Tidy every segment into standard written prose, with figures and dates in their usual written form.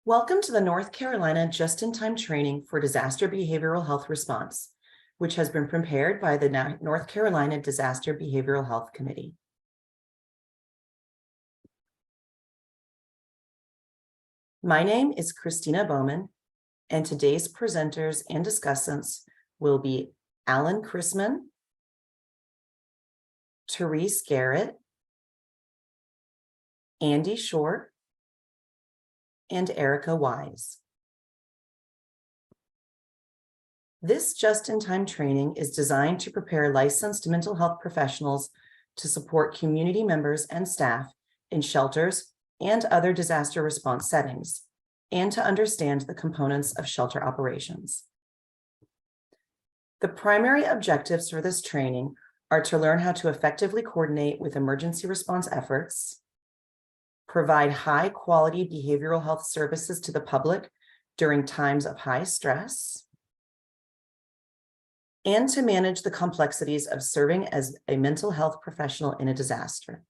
Welcome to the North Carolina Just-in-Time Training for Disaster Behavioral Health Response, which has been prepared by the North Carolina Disaster Behavioral Health Committee. My name is Christina Bowman, and today's presenters and discussants will be Alan Chrisman, Therese Garrett, Andy Short, and Erica Wise. This just-in-time training is designed to prepare licensed mental health professionals to support community members and staff in shelters and other disaster response settings, and to understand the components of shelter operations. The primary objectives for this training are to learn how to effectively coordinate with emergency response efforts, provide high-quality behavioral health services to the public during times of high stress, and to manage the complexities of serving as a mental health professional in a disaster.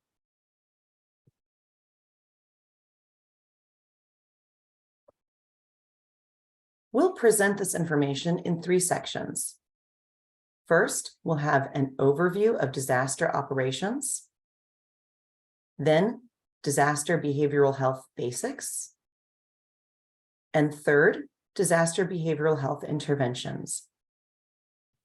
We'll present this information in 3 sections. First, we'll have an overview of disaster operations, then disaster behavioral health basics, and third, disaster behavioral health interventions.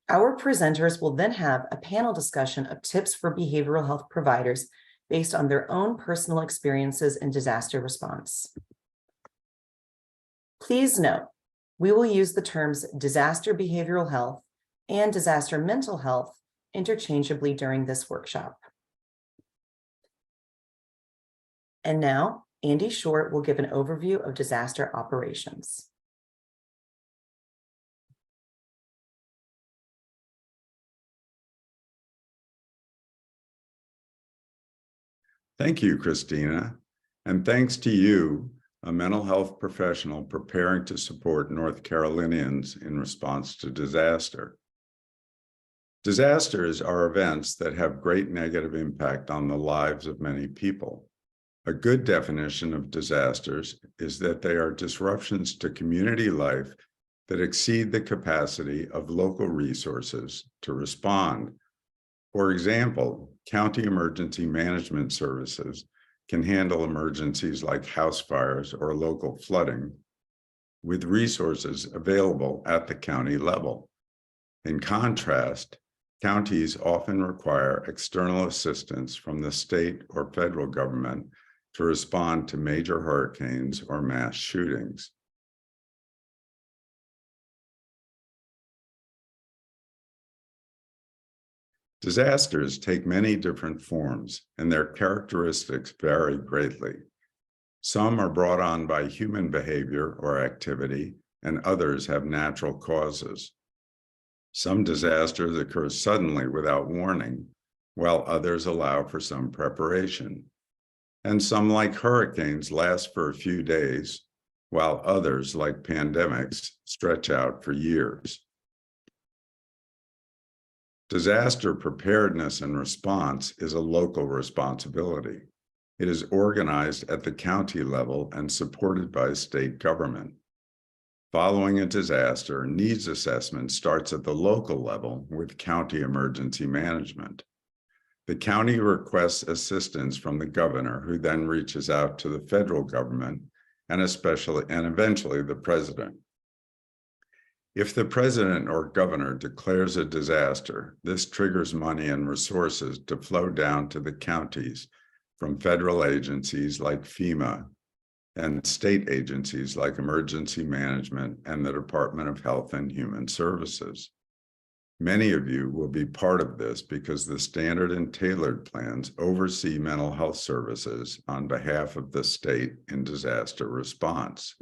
Our presenters will then have a panel discussion of tips for behavioral health providers based on their own personal experiences in disaster response. Please note, we will use the terms disaster behavioral health and disaster mental health interchangeably during this workshop. And now, Andy Short will give an overview of disaster operations. Thank you, Christina, and thanks to you, a mental health professional preparing to support North Carolinians in response to disaster. Disasters are events that have great negative impact on the lives of many people. A good definition of disasters is that they are disruptions to community life that exceed the capacity of local resources to respond. For example, county emergency management services can handle emergencies like house fires or local flooding with resources available at the county level. In contrast, counties often require external assistance from the state or federal government to respond to major hurricanes or mass shootings. Disasters take many different forms, and their characteristics vary greatly. Some are brought on by human behavior or activity, and others have natural causes. Some disasters occur suddenly without warning, while others allow for some preparation. And some, like hurricanes, last for a few days, while others, like pandemics, stretch out for years. Disaster preparedness and response is a local responsibility. It is organized at the county level and supported by state government. Following a disaster, needs assessment starts at the local level with county emergency management. The county requests assistance from the governor, who then reaches out to the federal government and eventually the president. If the president or governor declares a disaster, this triggers money and resources to flow down to the counties from federal agencies like FEMA and state agencies like Emergency Management and the Department of Health and Human Services. Many of you will be part of this because the standard and tailored plans oversee mental health services on behalf of the state in disaster response.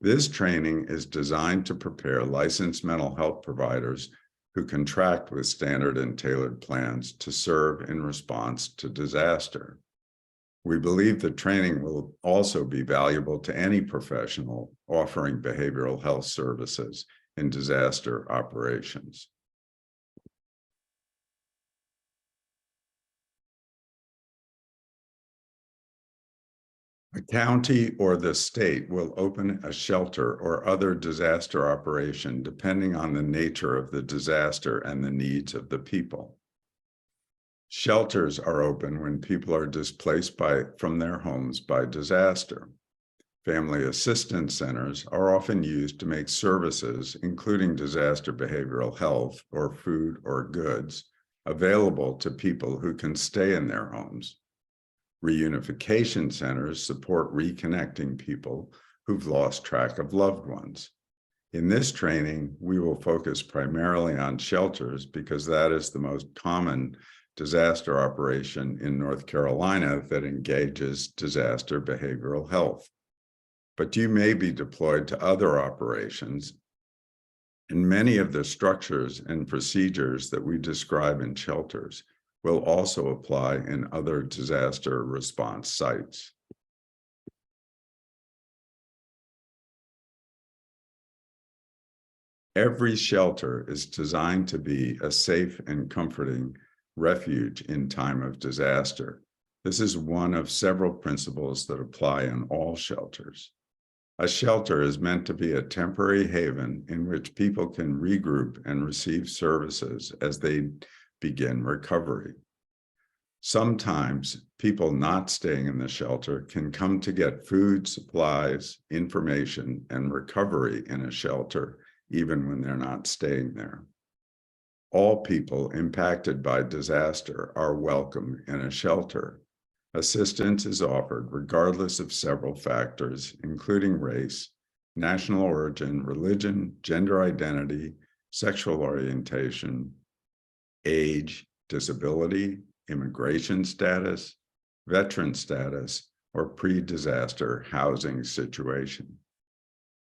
This training is designed to prepare licensed mental health providers who contract with standard and tailored plans to serve in response to disaster. We believe the training will also be valuable to any professional offering behavioral health services in disaster operations. A county or the state will open a shelter or other disaster operation depending on the nature of the disaster and the needs of the people. Shelters are open when people are displaced from their homes by disaster. Family assistance centers are often used to make services, including disaster behavioral health or food or goods, available to people who can stay in their homes. Reunification centers support reconnecting people who've lost track of loved ones. In this training, we will focus primarily on shelters because that is the most common disaster operation in North Carolina that engages disaster behavioral health. But you may be deployed to other operations, and many of the structures and procedures that we describe in shelters will also apply in other disaster response sites. Every shelter is designed to be a safe and comforting refuge in time of disaster. This is one of several principles that apply in all shelters. A shelter is meant to be a temporary haven in which people can regroup and receive services as they begin recovery. Sometimes people not staying in the shelter can come to get food, supplies, information, and recovery in a shelter, even when they're not staying there. All people impacted by disaster are welcome in a shelter. Assistance is offered regardless of several factors, including race, national origin, religion, gender identity, sexual orientation, age, disability, immigration status, veteran status, or pre-disaster housing situation.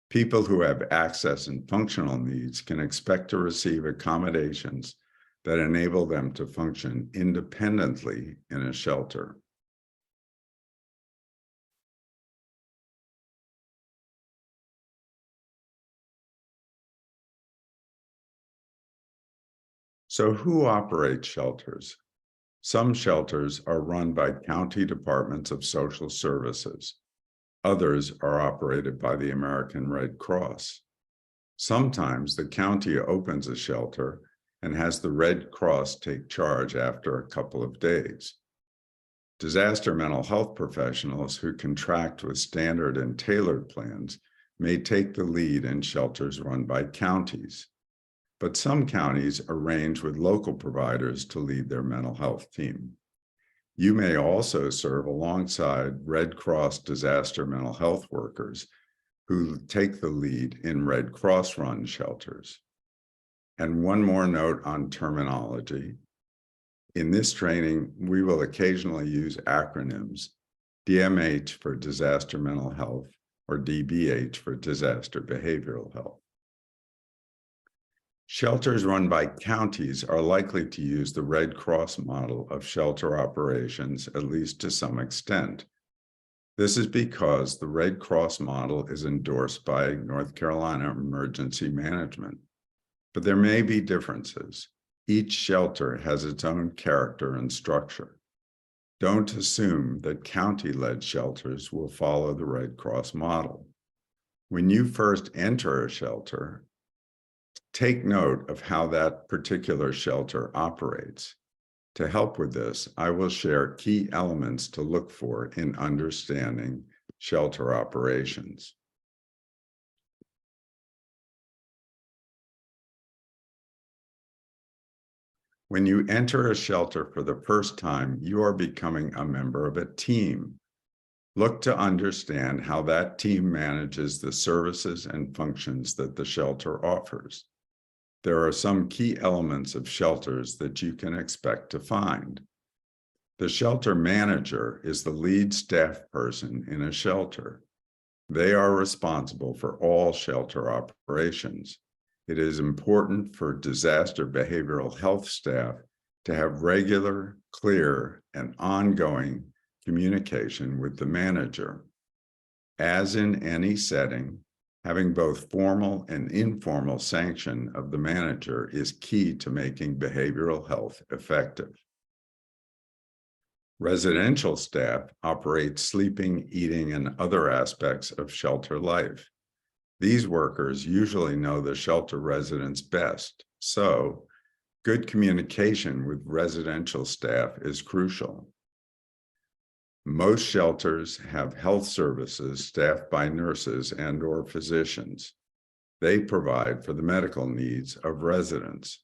People who have access and functional needs can expect to receive accommodations that enable them to function independently in a shelter. So who operates shelters? Some shelters are run by county departments of social services. Others are operated by the American Red Cross. Sometimes the county opens a shelter and has the Red Cross take charge after a couple of days. Disaster mental health professionals who contract with standard and tailored plans may take the lead in shelters run by counties. But some counties arrange with local providers to lead their mental health team. You may also serve alongside Red Cross disaster mental health workers who take the lead in Red Cross-run shelters. And one more note on terminology. In this training, we will occasionally use acronyms, DMH for disaster mental health or DBH for disaster behavioral health. Shelters run by counties are likely to use the Red Cross model of shelter operations, at least to some extent. This is because the Red Cross model is endorsed by North Carolina Emergency Management. But there may be differences. Each shelter has its own character and structure. Don't assume that county-led shelters will follow the Red Cross model. When you first enter a shelter, take note of how that particular shelter operates. To help with this, I will share key elements to look for in understanding shelter operations. When you enter a shelter for the first time, you are becoming a member of a team. Look to understand how that team manages the services and functions that the shelter offers. There are some key elements of shelters that you can expect to find. The shelter manager is the lead staff person in a shelter. They are responsible for all shelter operations. It is important for disaster behavioral health staff to have regular, clear, and ongoing communication with the manager. As in any setting, having both formal and informal sanction of the manager is key to making behavioral health effective. Residential staff operate sleeping, eating, and other aspects of shelter life. These workers usually know the shelter residents best, so good communication with residential staff is crucial. Most shelters have health services staffed by nurses and/or physicians. They provide for the medical needs of residents.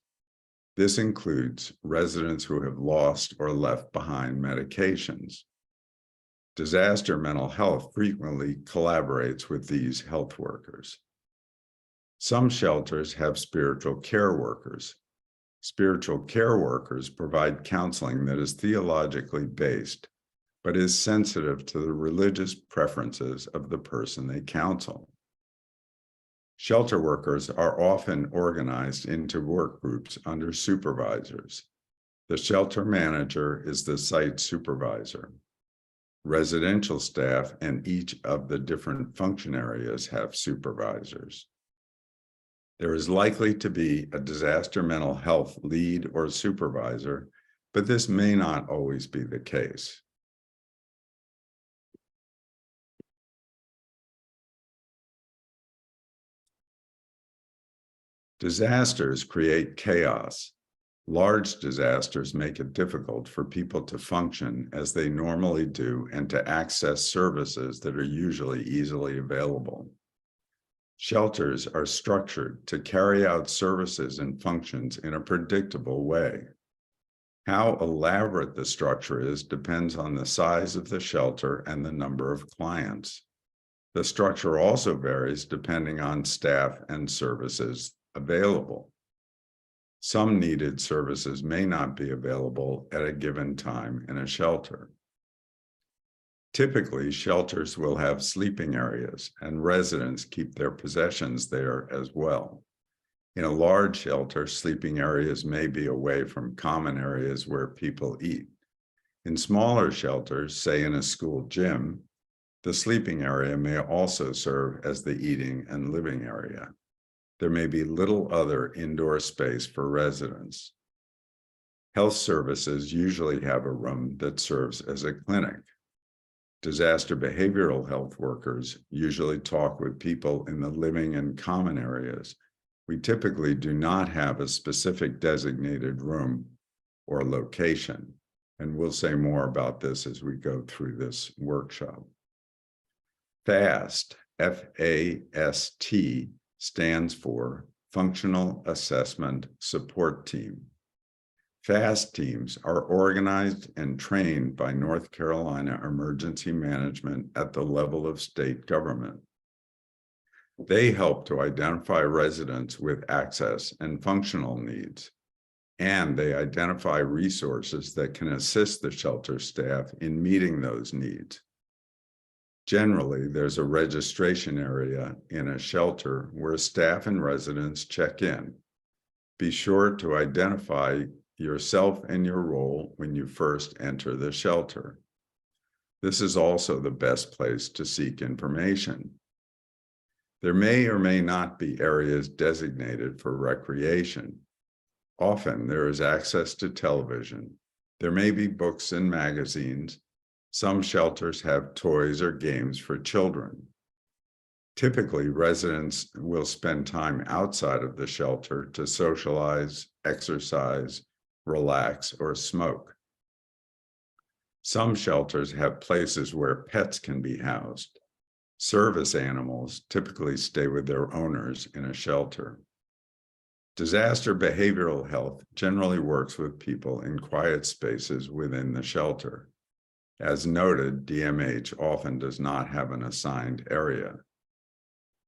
This includes residents who have lost or left behind medications. Disaster mental health frequently collaborates with these health workers. Some shelters have spiritual care workers. Spiritual care workers provide counseling that is theologically based, but is sensitive to the religious preferences of the person they counsel. Shelter workers are often organized into work groups under supervisors. The shelter manager is the site supervisor. Residential staff and each of the different function areas have supervisors. There is likely to be a disaster mental health lead or supervisor, but this may not always be the case. Disasters create chaos. Large disasters make it difficult for people to function as they normally do and to access services that are usually easily available. Shelters are structured to carry out services and functions in a predictable way. How elaborate the structure is depends on the size of the shelter and the number of clients. The structure also varies depending on staff and services available. Some needed services may not be available at a given time in a shelter. Typically, shelters will have sleeping areas, and residents keep their possessions there as well. In a large shelter, sleeping areas may be away from common areas where people eat. In smaller shelters, say in a school gym, the sleeping area may also serve as the eating and living area. There may be little other indoor space for residents. Health services usually have a room that serves as a clinic. Disaster behavioral health workers usually talk with people in the living and common areas. We typically do not have a specific designated room or location, and we'll say more about this as we go through this workshop. FAST, F-A-S-T, stands for Functional Assessment Support Team. FAST teams are organized and trained by North Carolina Emergency Management at the level of state government. They help to identify residents with access and functional needs, and they identify resources that can assist the shelter staff in meeting those needs. Generally, there's a registration area in a shelter where staff and residents check in. Be sure to identify yourself and your role when you first enter the shelter. This is also the best place to seek information. There may or may not be areas designated for recreation. Often there is access to television. There may be books and magazines. Some shelters have toys or games for children. Typically, residents will spend time outside of the shelter to socialize, exercise, relax, or smoke. Some shelters have places where pets can be housed. Service animals typically stay with their owners in a shelter. Disaster behavioral health generally works with people in quiet spaces within the shelter. As noted, DMH often does not have an assigned area.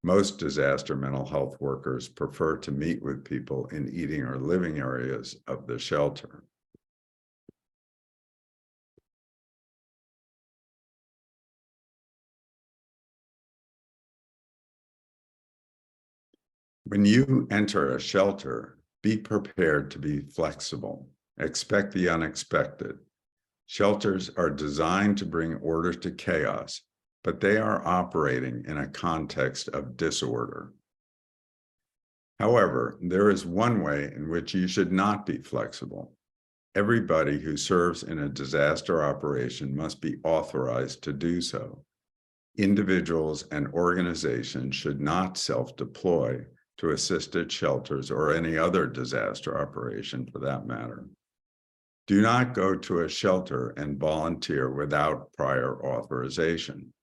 Most disaster mental health workers prefer to meet with people in eating or living areas of the shelter. When you enter a shelter, be prepared to be flexible. Expect the unexpected. Shelters are designed to bring order to chaos, but they are operating in a context of disorder. However, there is one way in which you should not be flexible. Everybody who serves in a disaster operation must be authorized to do so. Individuals and organizations should not self-deploy to assist at shelters or any other disaster operation for that matter. Do not go to a shelter and volunteer without prior authorization.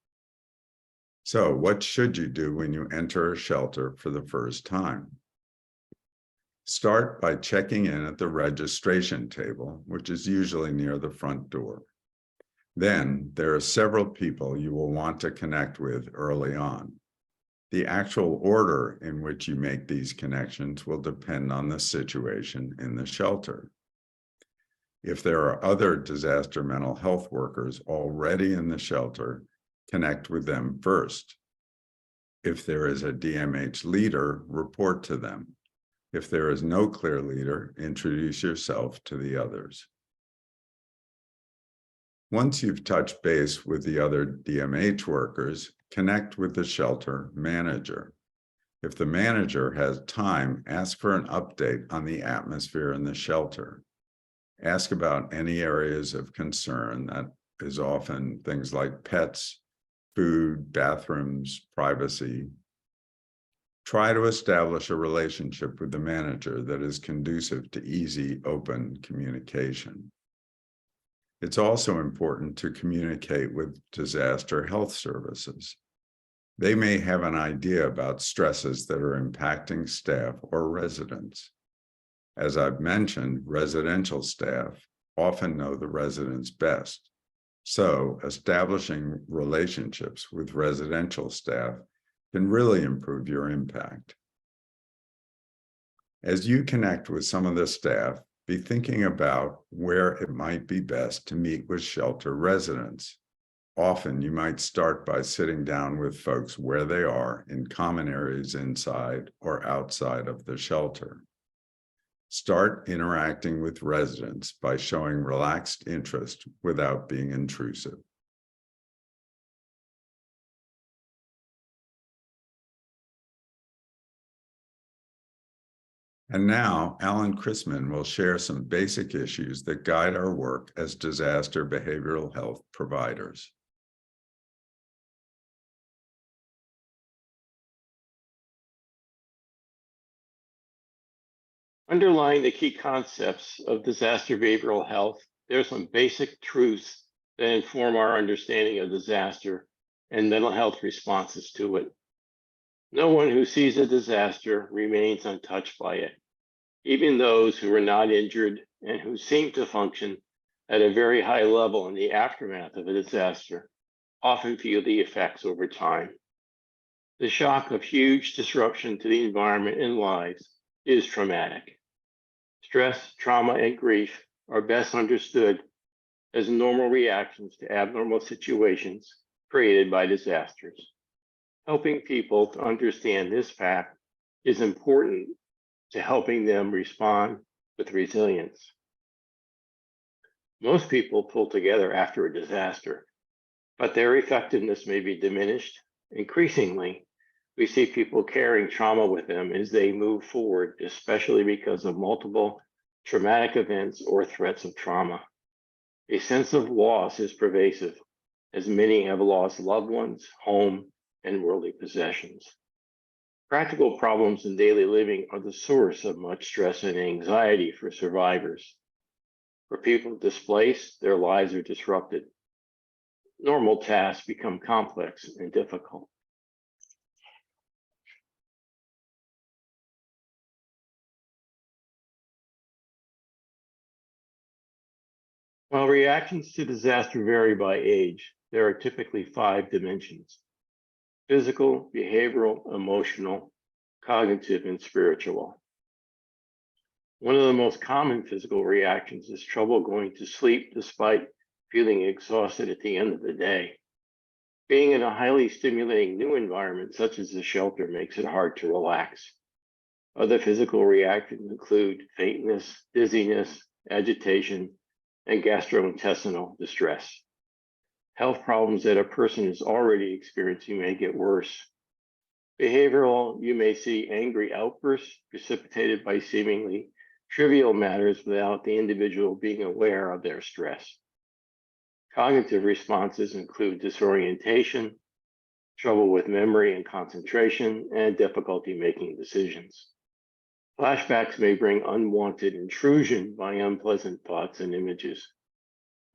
So, what should you do when you enter a shelter for the first time? Start by checking in at the registration table, which is usually near the front door. Then there are several people you will want to connect with early on. The actual order in which you make these connections will depend on the situation in the shelter. If there are other disaster mental health workers already in the shelter, connect with them first. If there is a DMH leader, report to them. If there is no clear leader, introduce yourself to the others. Once you've touched base with the other DMH workers, connect with the shelter manager. If the manager has time, ask for an update on the atmosphere in the shelter. Ask about any areas of concern. That is often things like pets, food, bathrooms, privacy. Try to establish a relationship with the manager that is conducive to easy, open communication. It's also important to communicate with disaster health services. They may have an idea about stresses that are impacting staff or residents. As I've mentioned, residential staff often know the residents best. So establishing relationships with residential staff can really improve your impact. As you connect with some of the staff, be thinking about where it might be best to meet with shelter residents. Often you might start by sitting down with folks where they are in common areas inside or outside of the shelter. Start interacting with residents by showing relaxed interest without being intrusive. And now, Alan Chrisman will share some basic issues that guide our work as disaster behavioral health providers. Underlying the key concepts of disaster behavioral health, there are some basic truths that inform our understanding of disaster and mental health responses to it. No one who sees a disaster remains untouched by it. Even those who are not injured and who seem to function at a very high level in the aftermath of a disaster often feel the effects over time. The shock of huge disruption to the environment and lives is traumatic. Stress, trauma, and grief are best understood as normal reactions to abnormal situations created by disasters. Helping people to understand this fact is important to helping them respond with resilience. Most people pull together after a disaster, but their effectiveness may be diminished. Increasingly, we see people carrying trauma with them as they move forward, especially because of multiple traumatic events or threats of trauma. A sense of loss is pervasive, as many have lost loved ones, home, and worldly possessions. Practical problems in daily living are the source of much stress and anxiety for survivors. For people displaced, their lives are disrupted. Normal tasks become complex and difficult. While reactions to disaster vary by age, there are typically 5 dimensions: physical, behavioral, emotional, cognitive, and spiritual. One of the most common physical reactions is trouble going to sleep despite feeling exhausted at the end of the day. Being in a highly stimulating new environment, such as the shelter, makes it hard to relax. Other physical reactions include faintness, dizziness, agitation, and gastrointestinal distress. Health problems that a person is already experiencing may get worse. Behavioral, you may see angry outbursts precipitated by seemingly trivial matters without the individual being aware of their stress. Cognitive responses include disorientation, trouble with memory and concentration, and difficulty making decisions. Flashbacks may bring unwanted intrusion by unpleasant thoughts and images.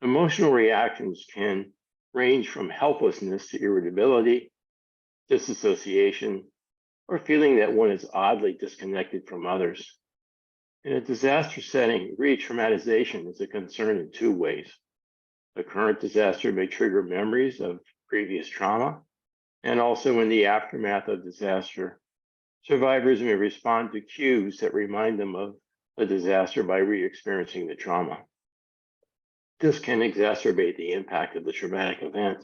Emotional reactions can range from helplessness to irritability, disassociation, or feeling that one is oddly disconnected from others. In a disaster setting, re-traumatization is a concern in two ways. The current disaster may trigger memories of previous trauma, and also in the aftermath of disaster, survivors may respond to cues that remind them of the disaster by re-experiencing the trauma. This can exacerbate the impact of the traumatic event.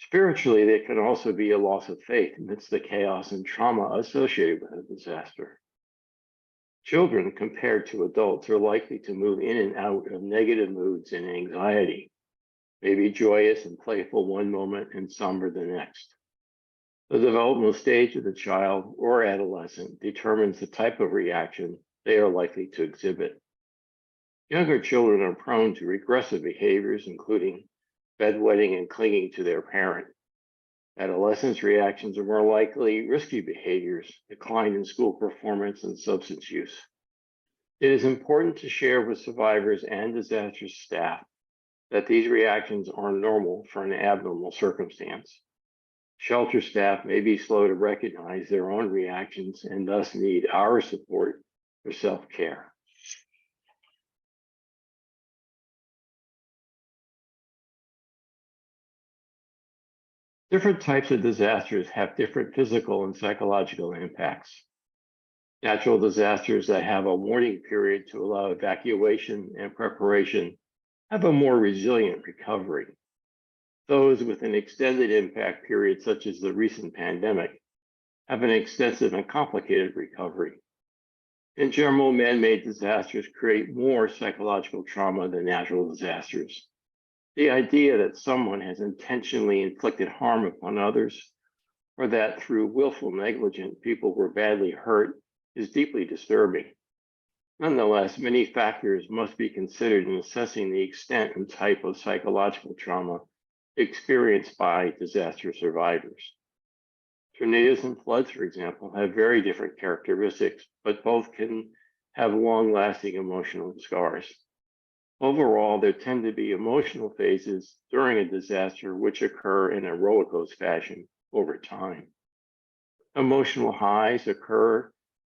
Spiritually, there can also be a loss of faith amidst the chaos and trauma associated with a disaster. Children, compared to adults, are likely to move in and out of negative moods and anxiety, maybe joyous and playful one moment and somber the next. The developmental stage of the child or adolescent determines the type of reaction they are likely to exhibit. Younger children are prone to regressive behaviors, including bedwetting and clinging to their parent. Adolescents' reactions are more likely risky behaviors, decline in school performance, and substance use. It is important to share with survivors and disaster staff that these reactions are normal for an abnormal circumstance. Shelter staff may be slow to recognize their own reactions and thus need our support for self-care. Different types of disasters have different physical and psychological impacts. Natural disasters that have a warning period to allow evacuation and preparation have a more resilient recovery. Those with an extended impact period, such as the recent pandemic, have an extensive and complicated recovery. In general, man-made disasters create more psychological trauma than natural disasters. The idea that someone has intentionally inflicted harm upon others, or that through willful negligence people were badly hurt, is deeply disturbing. Nonetheless, many factors must be considered in assessing the extent and type of psychological trauma experienced by disaster survivors. Tornadoes and floods, for example, have very different characteristics, but both can have long-lasting emotional scars. Overall, there tend to be emotional phases during a disaster which occur in a rollercoaster fashion over time. Emotional highs occur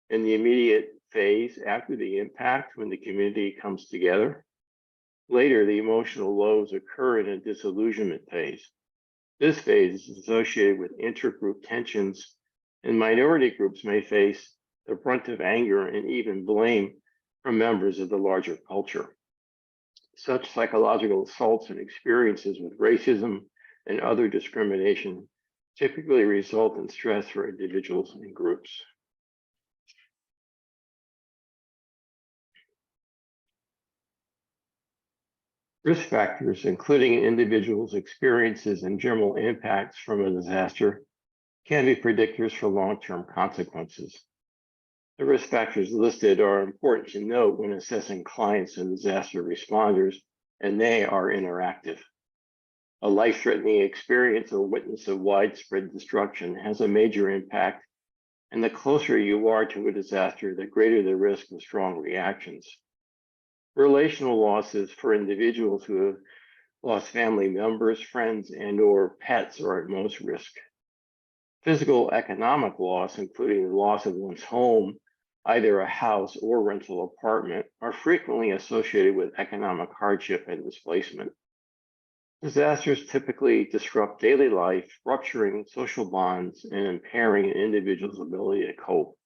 in the immediate phase after the impact when the community comes together. Later, the emotional lows occur in a disillusionment phase. This phase is associated with intergroup tensions, and minority groups may face the brunt of anger and even blame from members of the larger culture. Such psychological assaults and experiences with racism and other discrimination typically result in stress for individuals and groups. Risk factors, including an individual's experiences and general impacts from a disaster, can be predictors for long-term consequences. The risk factors listed are important to note when assessing clients and disaster responders, and they are interactive. A life-threatening experience or witness of widespread destruction has a major impact, and the closer you are to a disaster, the greater the risk of strong reactions. Relational losses for individuals who have lost family members, friends, and/or pets are at most risk. Physical economic loss, including the loss of one's home, either a house or rental apartment, are frequently associated with economic hardship and displacement. Disasters typically disrupt daily life, rupturing social bonds and impairing an individual's ability to cope.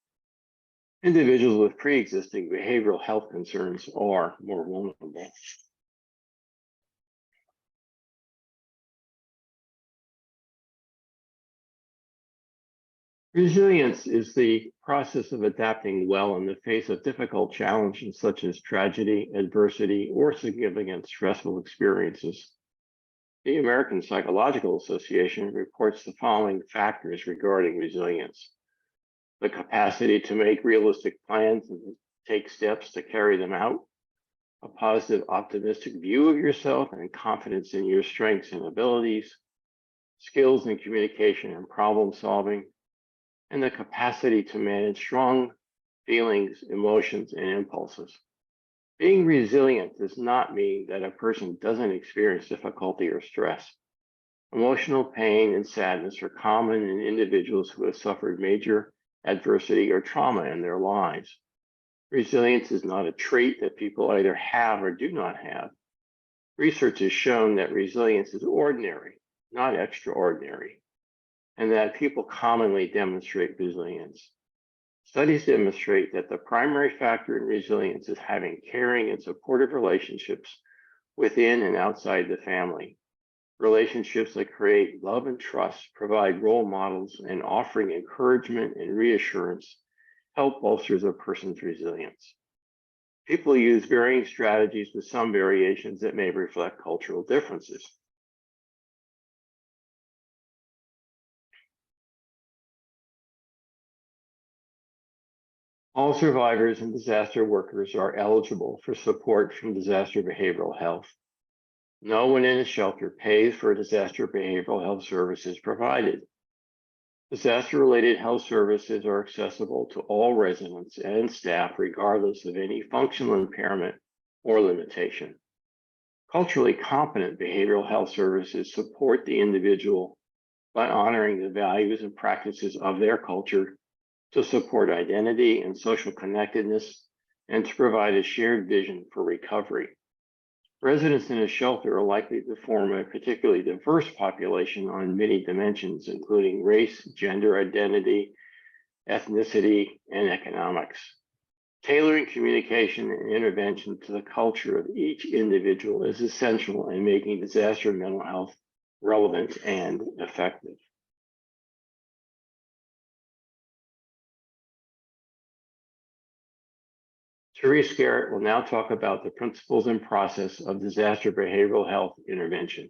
Individuals with pre-existing behavioral health concerns are more vulnerable. Resilience is the process of adapting well in the face of difficult challenges such as tragedy, adversity, or significant stressful experiences. The American Psychological Association reports the following factors regarding resilience: the capacity to make realistic plans take steps to carry them out, a positive, optimistic view of yourself and confidence in your strengths and abilities, skills in communication and problem solving, and the capacity to manage strong feelings, emotions, and impulses. Being resilient does not mean that a person doesn't experience difficulty or stress. Emotional pain and sadness are common in individuals who have suffered major adversity or trauma in their lives. Resilience is not a trait that people either have or do not have. Research has shown that resilience is ordinary, not extraordinary, and that people commonly demonstrate resilience. Studies demonstrate that the primary factor in resilience is having caring and supportive relationships within and outside the family. Relationships that create love and trust, provide role models, and offering encouragement and reassurance help bolster a person's resilience. People use varying strategies with some variations that may reflect cultural differences. All survivors and disaster workers are eligible for support from disaster behavioral health. No one in a shelter pays for disaster behavioral health services provided. Disaster-related health services are accessible to all residents and staff regardless of any functional impairment or limitation. Culturally competent behavioral health services support the individual by honoring the values and practices of their culture to support identity and social connectedness and to provide a shared vision for recovery. Residents in a shelter are likely to form a particularly diverse population on many dimensions, including race, gender identity, ethnicity, and economics. Tailoring communication and intervention to the culture of each individual is essential in making disaster mental health relevant and effective. Therese Garrett will now talk about the principles and process of disaster behavioral health intervention.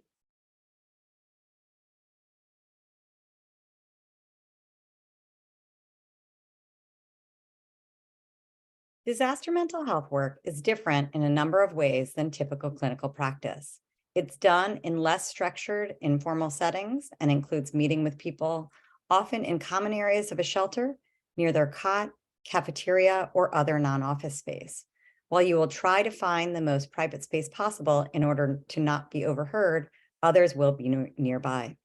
Disaster mental health work is different in a number of ways than typical clinical practice. It's done in less structured, informal settings and includes meeting with people, often in common areas of a shelter, near their cot, cafeteria, or other non-office space. While you will try to find the most private space possible in order to not be overheard, others will be nearby.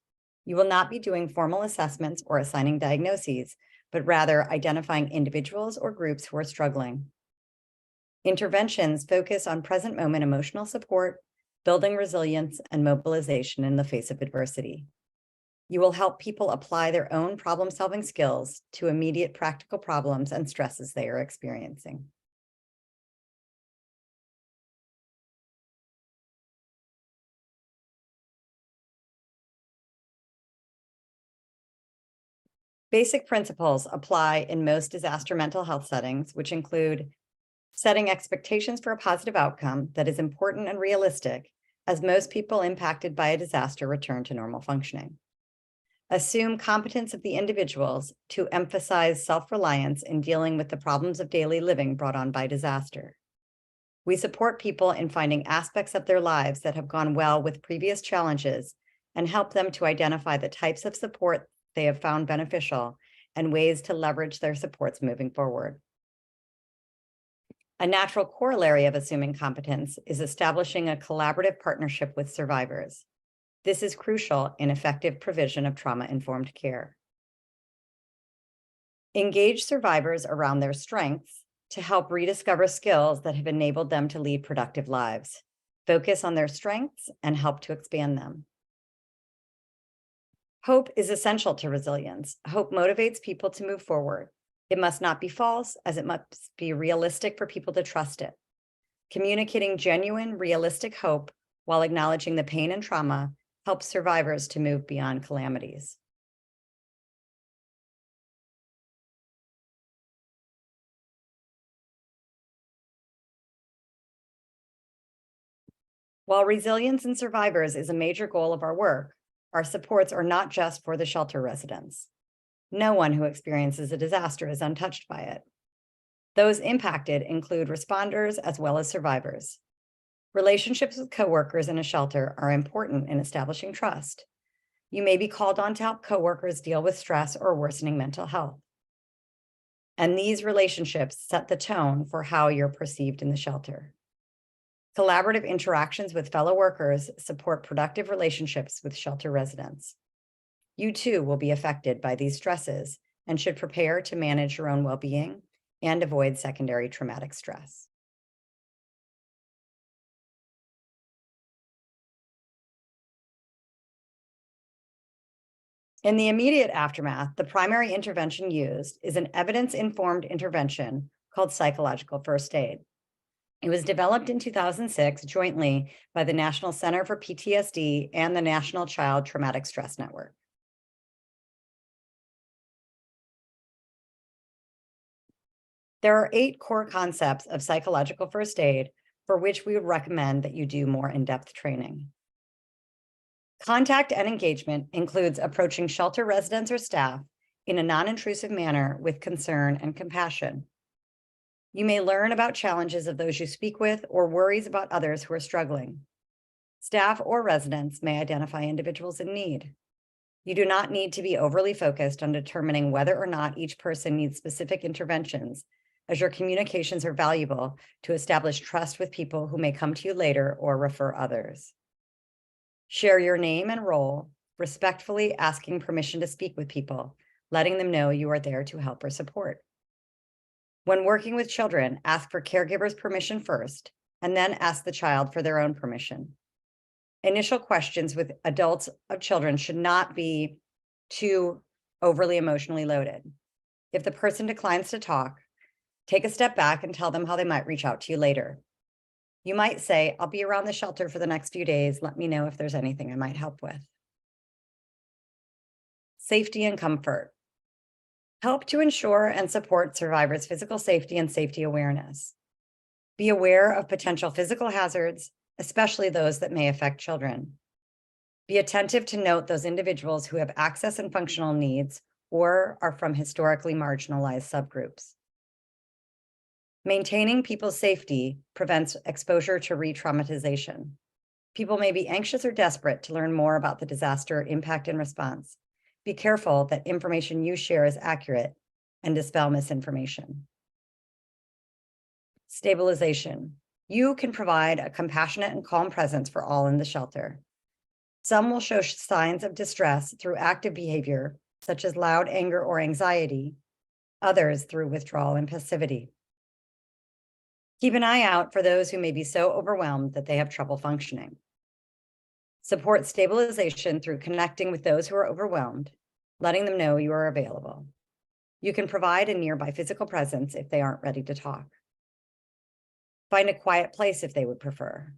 You will not be doing formal assessments or assigning diagnoses, but rather identifying individuals or groups who are struggling. Interventions focus on present moment emotional support, building resilience, and mobilization in the face of adversity. You will help people apply their own problem-solving skills to immediate practical problems and stresses they are experiencing. Basic principles apply in most disaster mental health settings, which include setting expectations for a positive outcome that is important and realistic, as most people impacted by a disaster return to normal functioning. Assume competence of the individuals to emphasize self-reliance in dealing with the problems of daily living brought on by disaster. We support people in finding aspects of their lives that have gone well with previous challenges and help them to identify the types of support they have found beneficial and ways to leverage their supports moving forward. A natural corollary of assuming competence is establishing a collaborative partnership with survivors. This is crucial in effective provision of trauma-informed care. Engage survivors around their strengths to help rediscover skills that have enabled them to lead productive lives. Focus on their strengths and help to expand them. Hope is essential to resilience. Hope motivates people to move forward. It must not be false, as it must be realistic for people to trust it. Communicating genuine, realistic hope while acknowledging the pain and trauma helps survivors to move beyond calamities. While resilience in survivors is a major goal of our work, our supports are not just for the shelter residents. No one who experiences a disaster is untouched by it. Those impacted include responders as well as survivors. Relationships with coworkers in a shelter are important in establishing trust. You may be called on to help coworkers deal with stress or worsening mental health. And these relationships set the tone for how you're perceived in the shelter. Collaborative interactions with fellow workers support productive relationships with shelter residents. You too will be affected by these stresses and should prepare to manage your own well-being and avoid secondary traumatic stress. In the immediate aftermath, the primary intervention used is an evidence-informed intervention called psychological first aid. It was developed in 2006 jointly by the National Center for PTSD and the National Child Traumatic Stress Network. There are 8 core concepts of psychological first aid for which we would recommend that you do more in-depth training. Contact and engagement includes approaching shelter residents or staff in a non-intrusive manner with concern and compassion. You may learn about challenges of those you speak with or worries about others who are struggling. Staff or residents may identify individuals in need. You do not need to be overly focused on determining whether or not each person needs specific interventions, as your communications are valuable to establish trust with people who may come to you later or refer others. Share your name and role, respectfully asking permission to speak with people, letting them know you are there to help or support. When working with children, ask for caregivers' permission first, and then ask the child for their own permission. Initial questions with adults of children should not be too overly emotionally loaded. If the person declines to talk, take a step back and tell them how they might reach out to you later. You might say, I'll be around the shelter for the next few days. Let me know if there's anything I might help with. Safety and comfort. Help to ensure and support survivors' physical safety and safety awareness. Be aware of potential physical hazards, especially those that may affect children. Be attentive to note those individuals who have access and functional needs or are from historically marginalized subgroups. Maintaining people's safety prevents exposure to re-traumatization. People may be anxious or desperate to learn more about the disaster impact and response. Be careful that information you share is accurate and dispel misinformation. Stabilization. You can provide a compassionate and calm presence for all in the shelter. Some will show signs of distress through active behavior, such as loud anger or anxiety, others through withdrawal and passivity. Keep an eye out for those who may be so overwhelmed that they have trouble functioning. Support stabilization through connecting with those who are overwhelmed, letting them know you are available. You can provide a nearby physical presence if they aren't ready to talk. Find a quiet place if they would prefer.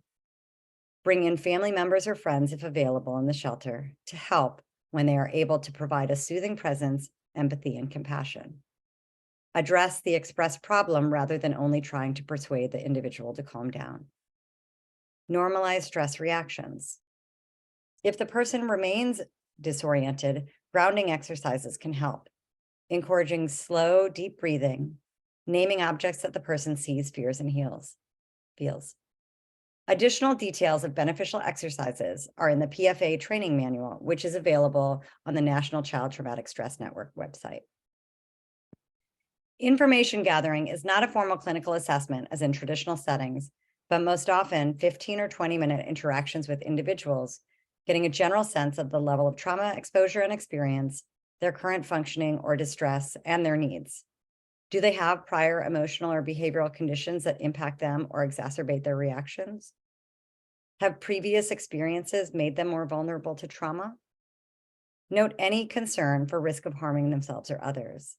Bring in family members or friends if available in the shelter to help when they are able to provide a soothing presence, empathy, and compassion. Address the expressed problem rather than only trying to persuade the individual to calm down. Normalize stress reactions. If the person remains disoriented, grounding exercises can help, encouraging slow, deep breathing, naming objects that the person sees, fears, and feels. Additional details of beneficial exercises are in the PFA training manual, which is available on the National Child Traumatic Stress Network website. Information gathering is not a formal clinical assessment as in traditional settings, but most often 15 or 20-minute interactions with individuals, getting a general sense of the level of trauma, exposure, and experience, their current functioning or distress, and their needs. Do they have prior emotional or behavioral conditions that impact them or exacerbate their reactions? Have previous experiences made them more vulnerable to trauma? Note any concern for risk of harming themselves or others.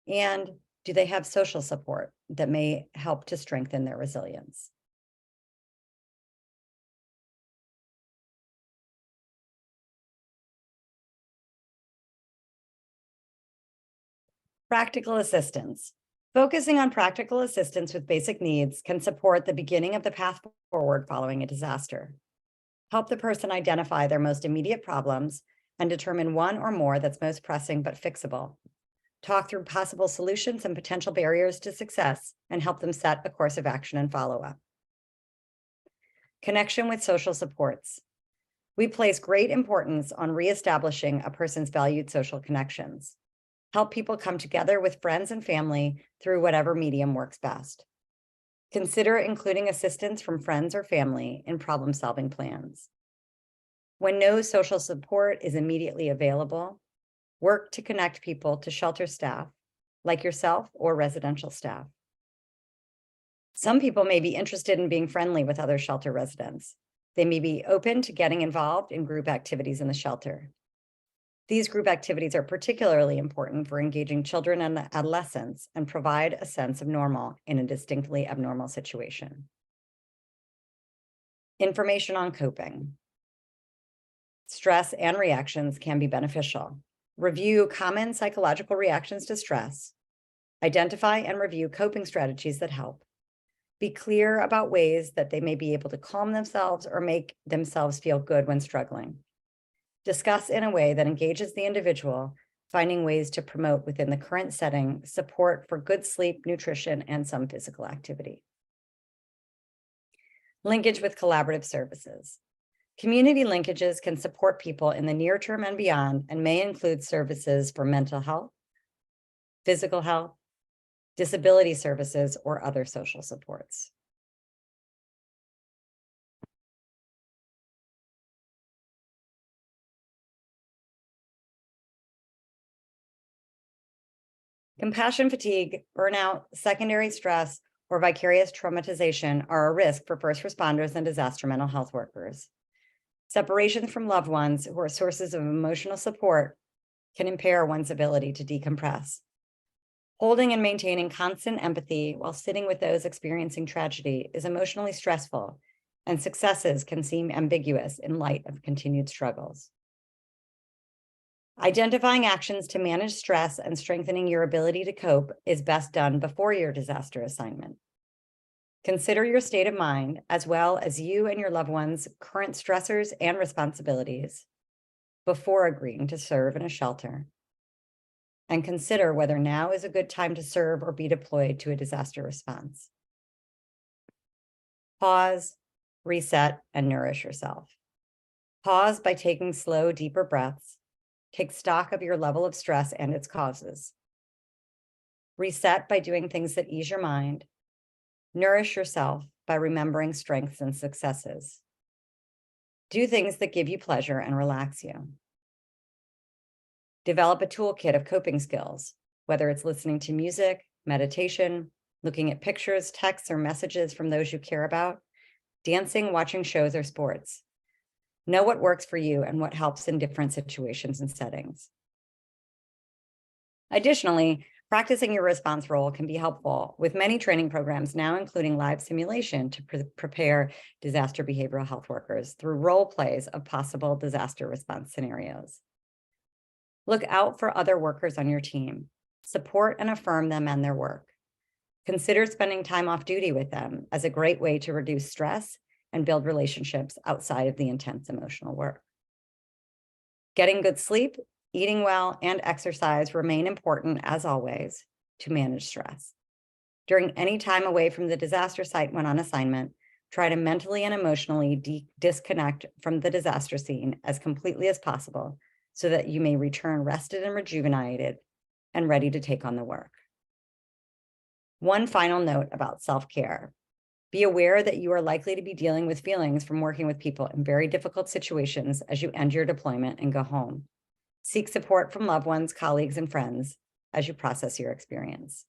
And do they have social support that may help to strengthen their resilience? Practical assistance. Focusing on practical assistance with basic needs can support the beginning of the path forward following a disaster. Help the person identify their most immediate problems and determine one or more that's most pressing but fixable. talk through possible solutions and potential barriers to success, and help them set a course of action and follow up. Connection with social supports. We place great importance on reestablishing a person's valued social connections. Help people come together with friends and family through whatever medium works best. Consider including assistance from friends or family in problem-solving plans. When no social support is immediately available, work to connect people to shelter staff, like yourself or residential staff. Some people may be interested in being friendly with other shelter residents. They may be open to getting involved in group activities in the shelter. These group activities are particularly important for engaging children and adolescents and provide a sense of normal in a distinctly abnormal situation. Information on coping. Stress and reactions can be beneficial. Review common psychological reactions to stress. Identify and review coping strategies that help. Be clear about ways that they may be able to calm themselves or make themselves feel good when struggling. Discuss in a way that engages the individual, finding ways to promote within the current setting support for good sleep, nutrition, and some physical activity. Linkage with collaborative services. Community linkages can support people in the near term and beyond, and may include services for mental health, physical health, disability services, or other social supports. Compassion fatigue, burnout, secondary stress, or vicarious traumatization are a risk for first responders and disaster mental health workers. Separations from loved ones who are sources of emotional support can impair one's ability to decompress. Holding and maintaining constant empathy while sitting with those experiencing tragedy is emotionally stressful, and successes can seem ambiguous in light of continued struggles. Identifying actions to manage stress and strengthening your ability to cope is best done before your disaster assignment. Consider your state of mind, as well as you and your loved ones' current stressors and responsibilities before agreeing to serve in a shelter. And consider whether now is a good time to serve or be deployed to a disaster response. Pause, reset, and nourish yourself. Pause by taking slow, deeper breaths. Take stock of your level of stress and its causes. Reset by doing things that ease your mind. Nourish yourself by remembering strengths and successes. Do things that give you pleasure and relax you. Develop a toolkit of coping skills, whether it's listening to music, meditation, looking at pictures, texts, or messages from those you care about, dancing, watching shows, or sports. Know what works for you and what helps in different situations and settings. Additionally, practicing your response role can be helpful, with many training programs now including live simulation to prepare disaster behavioral health workers through role plays of possible disaster response scenarios. Look out for other workers on your team. Support and affirm them and their work. Consider spending time off duty with them as a great way to reduce stress and build relationships outside of the intense emotional work. Getting good sleep, eating well, and exercise remain important, as always, to manage stress. During any time away from the disaster site when on assignment, try to mentally and emotionally disconnect from the disaster scene as completely as possible so that you may return rested and rejuvenated and ready to take on the work. One final note about self-care. Be aware that you are likely to be dealing with feelings from working with people in very difficult situations as you end your deployment and go home. Seek support from loved ones, colleagues, and friends as you process your experience.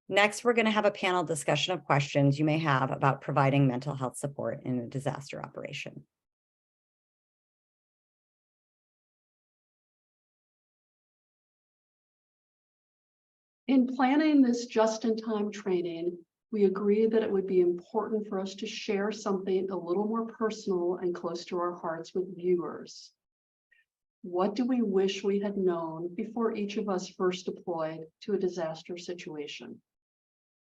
Next, we're going to have a panel discussion of questions you may have about providing mental health support in a disaster operation. In planning this just-in-time training, we agreed that it would be important for us to share something a little more personal and close to our hearts with viewers. What do we wish we had known before each of us first deployed to a disaster situation?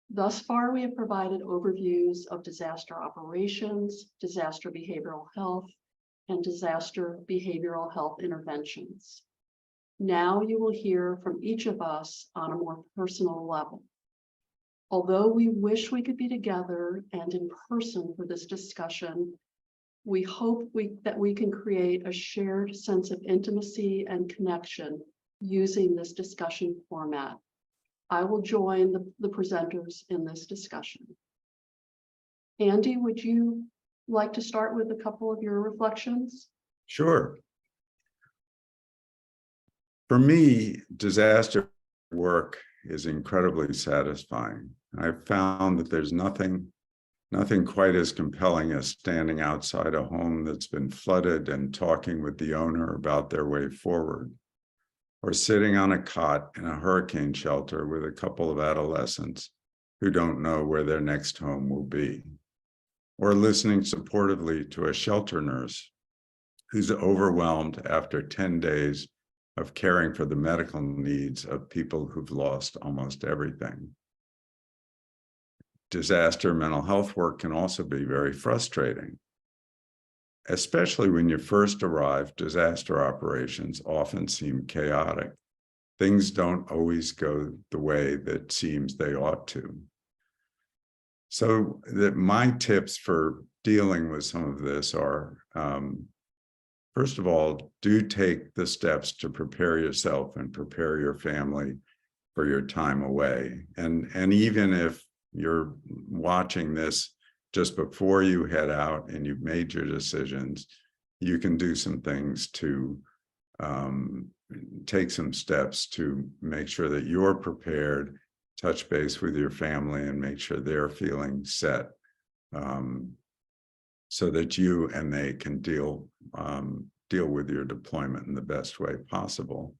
Thus far, we have provided overviews of disaster operations, disaster behavioral health, and disaster behavioral health interventions. Now you will hear from each of us on a more personal level. Although we wish we could be together and in person for this discussion, we hope that we can create a shared sense of intimacy and connection using this discussion format. I will join the presenters in this discussion. Andy, would you like to start with a couple of your reflections? Sure. For me, disaster work is incredibly satisfying. I've found that there's nothing quite as compelling as standing outside a home that's been flooded and talking with the owner about their way forward, or sitting on a cot in a hurricane shelter with a couple of adolescents who don't know where their next home will be, or listening supportively to a shelter nurse who's overwhelmed after 10 days of caring for the medical needs of people who've lost almost everything. Disaster mental health work can also be very frustrating, especially when you first arrive. Disaster operations often seem chaotic. Things don't always go the way that it seems they ought to. So my tips for dealing with some of this are, first of all, do take the steps to prepare yourself and prepare your family for your time away. And even if you're watching this just before you head out and you've made your decisions, you can do some things to take some steps to make sure that you're prepared, touch base with your family and make sure they're feeling set, so that you and they can deal with your deployment in the best way possible.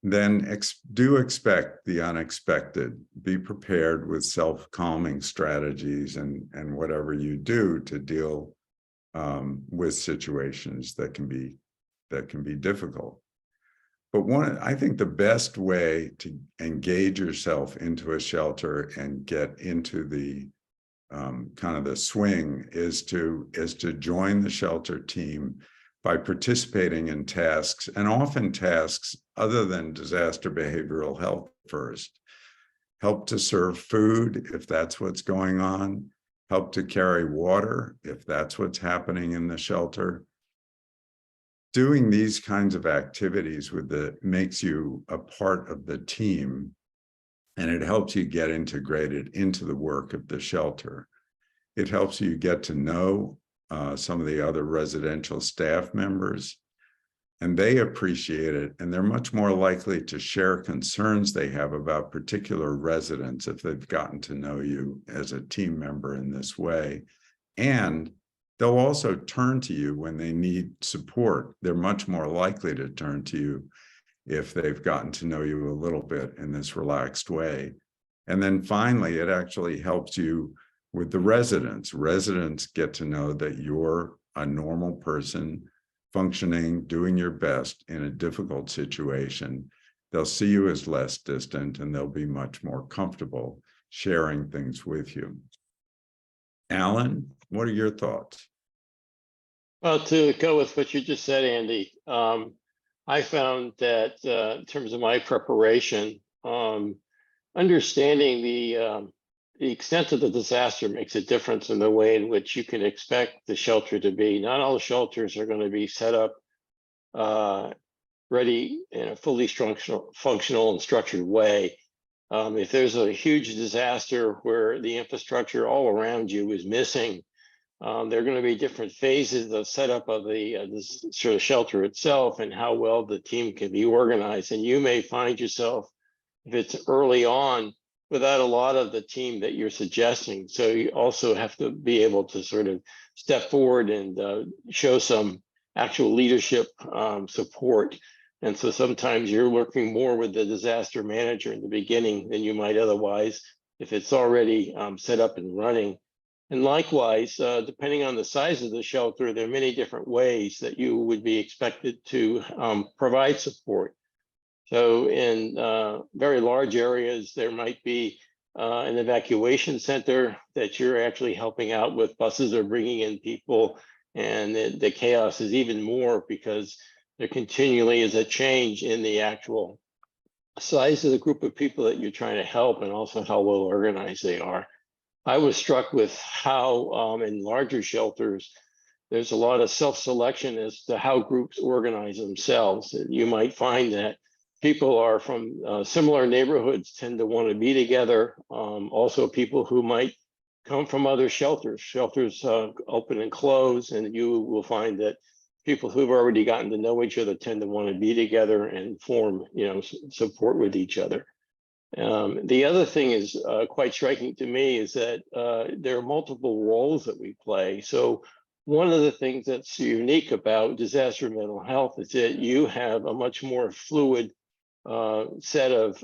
Then do expect the unexpected. Be prepared with self-calming strategies and whatever you do to deal with situations that can be difficult. But I think the best way to engage yourself into a shelter and get into the kind of the swing is to join the shelter team by participating in tasks, and often tasks other than disaster behavioral health first. Help to serve food if that's what's going on. Help to carry water if that's what's happening in the shelter. Doing these kinds of activities makes you a part of the team, and it helps you get integrated into the work of the shelter. It helps you get to know some of the other residential staff members, and they appreciate it, and they're much more likely to share concerns they have about particular residents if they've gotten to know you as a team member in this way. And they'll also turn to you when they need support. They're much more likely to turn to you if they've gotten to know you a little bit in this relaxed way. And then finally, it actually helps you with the residents. Residents get to know that you're a normal person functioning, doing your best in a difficult situation. They'll see you as less distant, and they'll be much more comfortable sharing things with you. Alan, what are your thoughts? Well, to go with what you just said, Andy, I found that in terms of my preparation, understanding the extent of the disaster makes a difference in the way in which you can expect the shelter to be. Not all shelters are going to be set up ready in a fully functional and structured way. If there's a huge disaster where the infrastructure all around you is missing, there are going to be different phases of setup of the shelter itself and how well the team can be organized. And you may find yourself, if it's early on, without a lot of the team that you're suggesting. So you also have to be able to sort of step forward and show some actual leadership support. And so sometimes you're working more with the disaster manager in the beginning than you might otherwise if it's already set up and running. And likewise, depending on the size of the shelter, there are many different ways that you would be expected to provide support. So in very large areas, there might be an evacuation center that you're actually helping out with. Buses are bringing in people, and the chaos is even more because there continually is a change in the actual size of the group of people that you're trying to help, and also how well organized they are. I was struck with how in larger shelters, there's a lot of self-selection as to how groups organize themselves. You might find that people are from similar neighborhoods tend to want to be together. Also, people who might come from other shelters open and close, and you will find that people who've already gotten to know each other tend to want to be together and form, support with each other. The other thing is quite striking to me is that there are multiple roles that we play. So one of the things that's unique about disaster mental health is that you have a much more fluid set of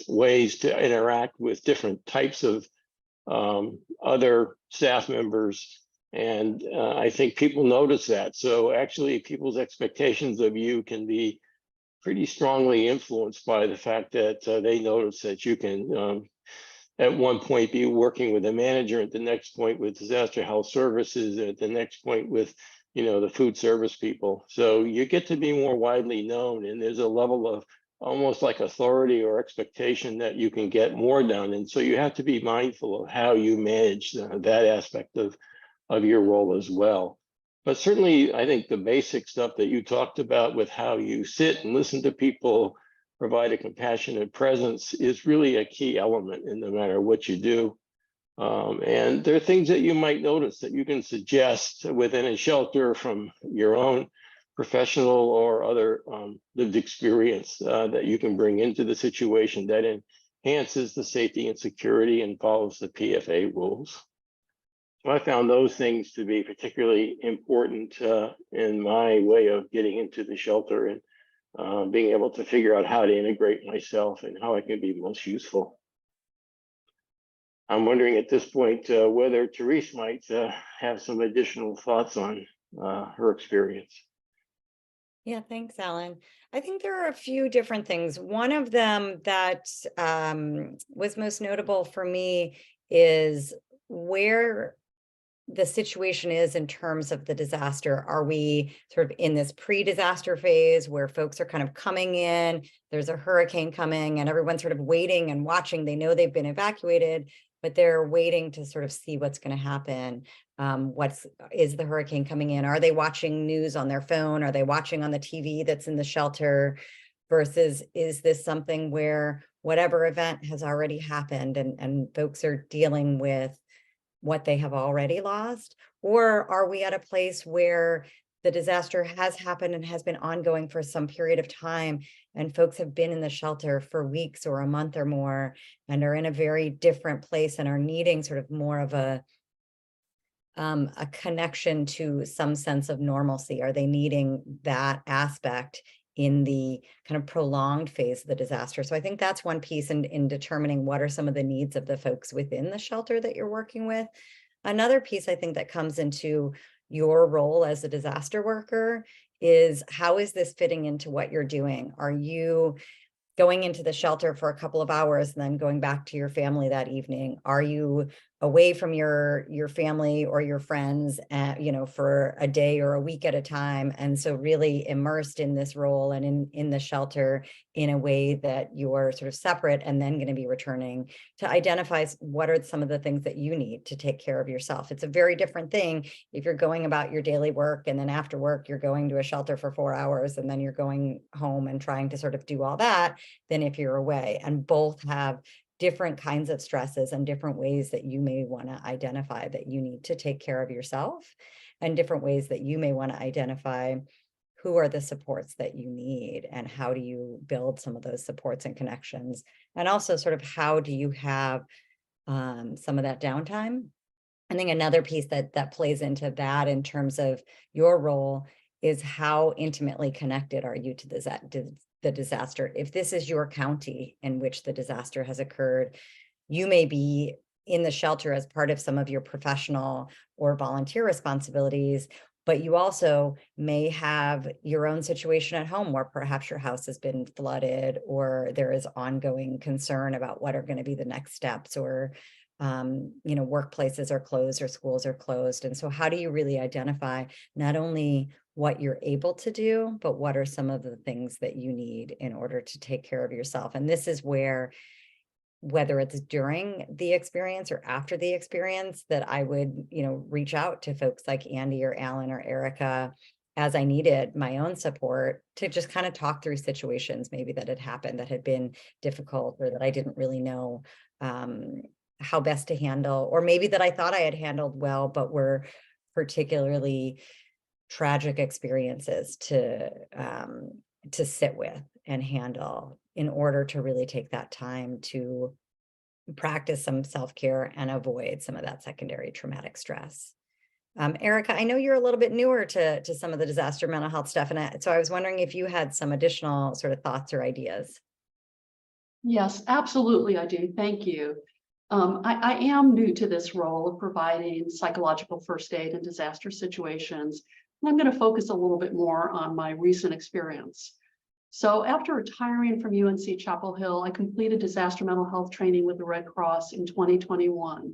ways to interact with different types of other staff members. And I think people notice that. So actually people's expectations of you can be pretty strongly influenced by the fact that they notice that you can at one point be working with a manager, at the next point with disaster health services, at the next point with the food service people. So you get to be more widely known, and there's a level of almost like authority or expectation that you can get more done. And so you have to be mindful of how you manage that aspect of your role as well. But certainly, I think the basic stuff that you talked about with how you sit and listen to people, provide a compassionate presence is really a key element in no matter what you do. And there are things that you might notice that you can suggest within a shelter from your own professional or other lived experience that you can bring into the situation that enhances the safety and security and follows the PFA rules. So I found those things to be particularly important in my way of getting into the shelter and being able to figure out how to integrate myself and how I can be most useful. I'm wondering at this point whether Therese might have some additional thoughts on her experience. Yeah, thanks, Alan. I think there are a few different things. One of them that was most notable for me is where the situation is in terms of the disaster. Are we sort of in this pre-disaster phase where folks are kind of coming in, there's a hurricane coming and everyone's sort of waiting and watching, they know they've been evacuated, but they're waiting to sort of see what's going to happen. Is the hurricane coming in? Are they watching news on their phone? Are they watching on the TV that's in the shelter? Versus is this something where whatever event has already happened and folks are dealing with what they have already lost? Or are we at a place where the disaster has happened and has been ongoing for some period of time, and folks have been in the shelter for weeks or a month or more and are in a very different place and are needing sort of more of a connection to some sense of normalcy? Are they needing that aspect in the kind of prolonged phase of the disaster? So I think that's one piece in determining what are some of the needs of the folks within the shelter that you're working with. Another piece I think that comes into your role as a disaster worker is, how is this fitting into what you're doing? Are you going into the shelter for a couple of hours and then going back to your family that evening? Are you away from your family or your friends, for a day or a week at a time? And so really immersed in this role and in the shelter in a way that you're sort of separate and then going to be returning to identify what are some of the things that you need to take care of yourself. It's a very different thing if you're going about your daily work and then after work, you're going to a shelter for 4 hours and then you're going home and trying to sort of do all that than if you're away. And both have different kinds of stresses and different ways that you may want to identify that you need to take care of yourself, and different ways that you may want to identify who are the supports that you need and how do you build some of those supports and connections. And also sort of how do you have some of that downtime. I think another piece that plays into that in terms of your role is how intimately connected are you to the disaster. If this is your county in which the disaster has occurred, you may be in the shelter as part of some of your professional or volunteer responsibilities, but you also may have your own situation at home where perhaps your house has been flooded or there is ongoing concern about what are going to be the next steps, or workplaces are closed or schools are closed. And so how do you really identify not only what you're able to do, but what are some of the things that you need in order to take care of yourself? And this is where, whether it's during the experience or after the experience, that I would, reach out to folks like Andy or Alan or Erica as I needed my own support to just kind of talk through situations maybe that had happened that had been difficult, or that I didn't really know how best to handle, or maybe that I thought I had handled well, but were particularly tragic experiences to sit with and handle, in order to really take that time to practice some self-care and avoid some of that secondary traumatic stress. Erica, I know you're a little bit newer to some of the disaster mental health stuff, and so I was wondering if you had some additional sort of thoughts or ideas. Yes, absolutely, I do. Thank you. I am new to this role of providing psychological first aid in disaster situations, and I'm going to focus a little bit more on my recent experience. So after retiring from UNC Chapel Hill, I completed disaster mental health training with the Red Cross in 2021.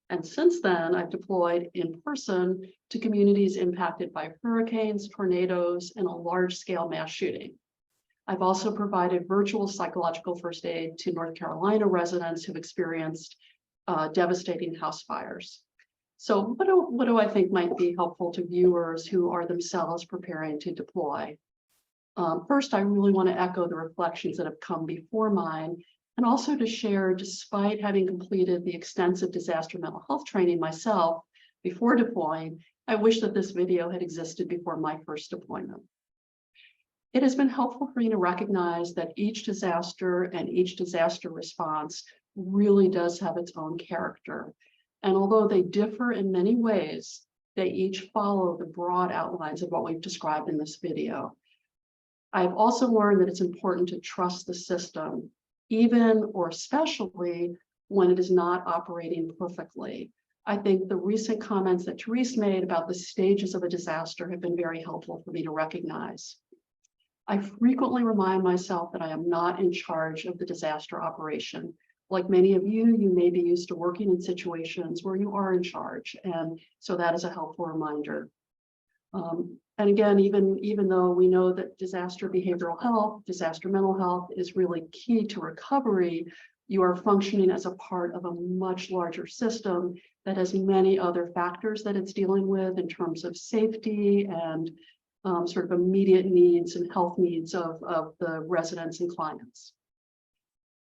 And since then, I've deployed in person to communities impacted by hurricanes, tornadoes, and a large-scale mass shooting. I've also provided virtual psychological first aid to North Carolina residents who've experienced devastating house fires. So what do I think might be helpful to viewers who are themselves preparing to deploy? First, I really want to echo the reflections that have come before mine, and also to share, despite having completed the extensive disaster mental health training myself before deploying, I wish that this video had existed before my first deployment. It has been helpful for me to recognize that each disaster and each disaster response really does have its own character. And although they differ in many ways, they each follow the broad outlines of what we've described in this video. I've also learned that it's important to trust the system, even or especially when it is not operating perfectly. I think the recent comments that Therese made about the stages of a disaster have been very helpful for me to recognize. I frequently remind myself that I am not in charge of the disaster operation. Like many of you, you may be used to working in situations where you are in charge, and so that is a helpful reminder. And again, even though we know that disaster behavioral health, disaster mental health is really key to recovery, you are functioning as a part of a much larger system that has many other factors that it's dealing with in terms of safety and sort of immediate needs and health needs of the residents and clients.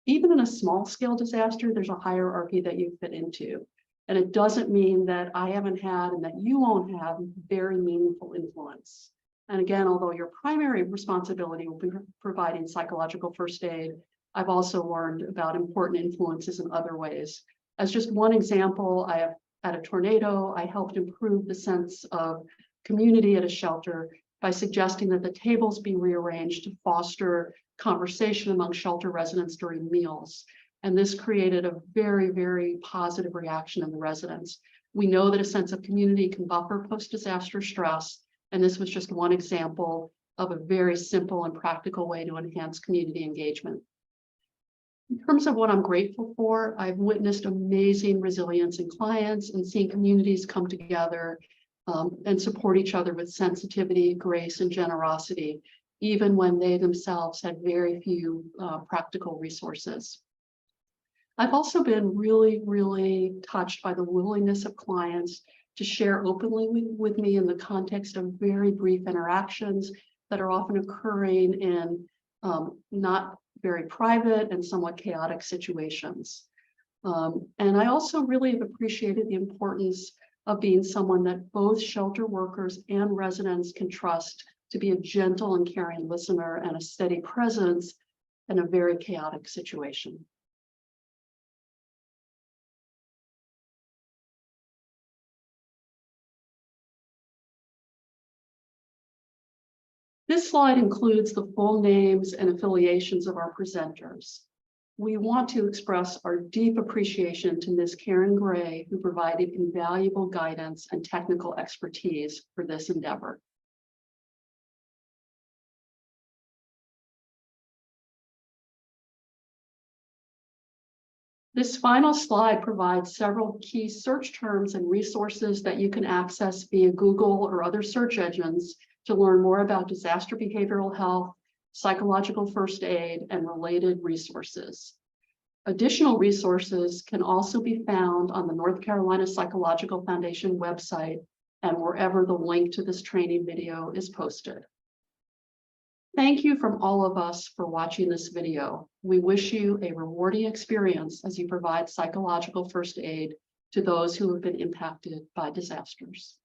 Even in a small scale disaster, there's a hierarchy that you fit into. And it doesn't mean that I haven't had and that you won't have very meaningful influence. And again, although your primary responsibility will be providing psychological first aid, I've also learned about important influences in other ways. As just one example, at a tornado, I helped improve the sense of community at a shelter by suggesting that the tables be rearranged to foster conversation among shelter residents during meals. And this created a very, very positive reaction in the residents. We know that a sense of community can buffer post-disaster stress, and this was just one example of a very simple and practical way to enhance community engagement. In terms of what I'm grateful for, I've witnessed amazing resilience in clients and seen communities come together and support each other with sensitivity, grace, and generosity, even when they themselves had very few practical resources. I've also been really, really touched by the willingness of clients to share openly with me in the context of very brief interactions that are often occurring in not very private and somewhat chaotic situations. And I also really have appreciated the importance of being someone that both shelter workers and residents can trust to be a gentle and caring listener and a steady presence in a very chaotic situation. This slide includes the full names and affiliations of our presenters. We want to express our deep appreciation to Ms. Karen Gray, who provided invaluable guidance and technical expertise for this endeavor. This final slide provides several key search terms and resources that you can access via Google or other search engines to learn more about disaster behavioral health, psychological first aid, and related resources. Additional resources can also be found on the North Carolina Psychological Foundation website and wherever the link to this training video is posted. Thank you from all of us for watching this video. We wish you a rewarding experience as you provide psychological first aid to those who have been impacted by disasters.